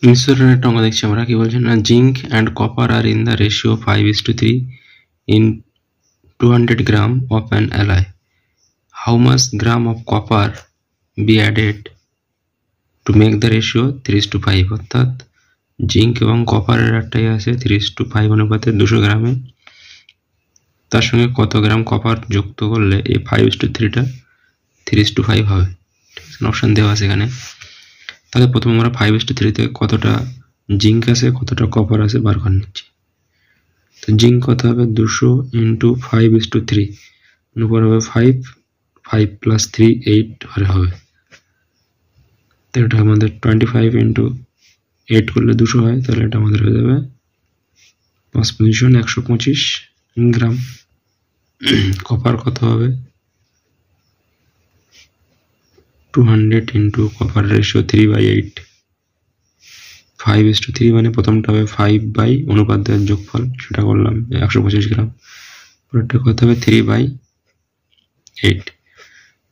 নিশ্চয়ই একটা অঙ্ক দেখছি আমরা। কি বলছে না, zinc and copper are in the ratio 5:3 in 200 gram of an alloy. How much gram of copper be added to make the ratio 3:5? অর্থাৎ জিঙ্ক এবং কপারের একটাই আছে 3:5 অনুপাতে 200 গ্রামে, তার সঙ্গে কত গ্রাম কপার যুক্ত করলে এই 5:3টা 3:5 হবে। ঠিক আছে, অপশন দেওয়া আছে এখানে। তাহলে প্রথমে আমরা 5:3 থেকে কতটা জিঙ্ক আছে কতটা কপার আছে বার করে নিচ্ছি। তো জিঙ্ক কত হবে, 200 × 5:3, উপর হবে 5, 5 + 3 8 হবে। তো এটা আমাদের 25 × 8 করলে 200 হয়, তাহলে এটা আমাদের হয়ে যাবে 5 পজিশন 125 গ্রাম। কপার কত হবে, 200 × কপার রেশিও 3/8, 5:3 মানে প্রথমটা হবে 5 অনুপাতের যোগফল, সেটা করলাম 125 গ্রাম। পরেরটা কত হবে 3/8,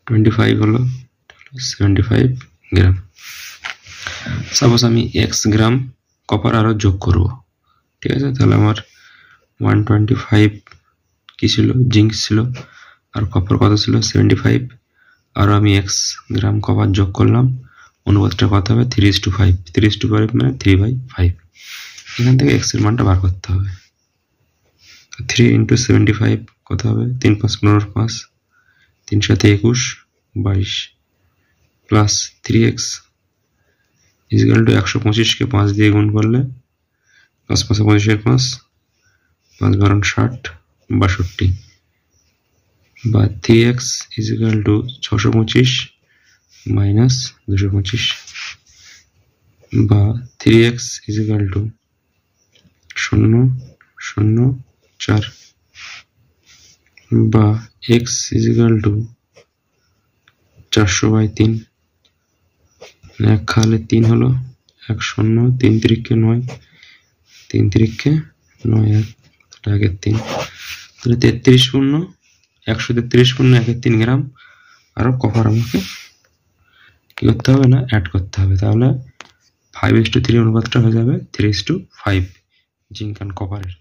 25 হলো 75 গ্রাম। সাপোজ আমি x গ্রাম কপার আরো যোগ করব, ঠিক আছে। তাহলে আমার 125 কি ছিল, জিঙ্ক ছিল, আর কপার কত ছিল 75, আর আমি x গ্রাম কপার যোগ করলাম, অনুপাতটা কত হবে 3:5, 3:5 মানে 3/5। এখান থেকে x এর মানটা বার করতে হবে। 3 × 75 কত হবে, 3 × 5 = 5, 3 × 7 = 21, 22 প্লাস 3x = 125কে 5 দিয়ে গুণ করলে 5 × 5 = 25, 5 × 12 = 60, 62, বা 3x = 625 - 225, বা 3x = 0.04, বা x = 400/3, 1 খালে 3 হলো, 1 0, 3 × 9, 3 × 9, 1 3, তাহলে 33 পূর্ণ 133 পূর্ণ 1/3 গ্রাম আরো কপার আমাকে কি করতে হবে না, অ্যাড করতে হবে। তাহলে 5:3 অনুপাতটা হয়ে যাবে 3:5 জিঙ্ক অ্যান্ড কপারের।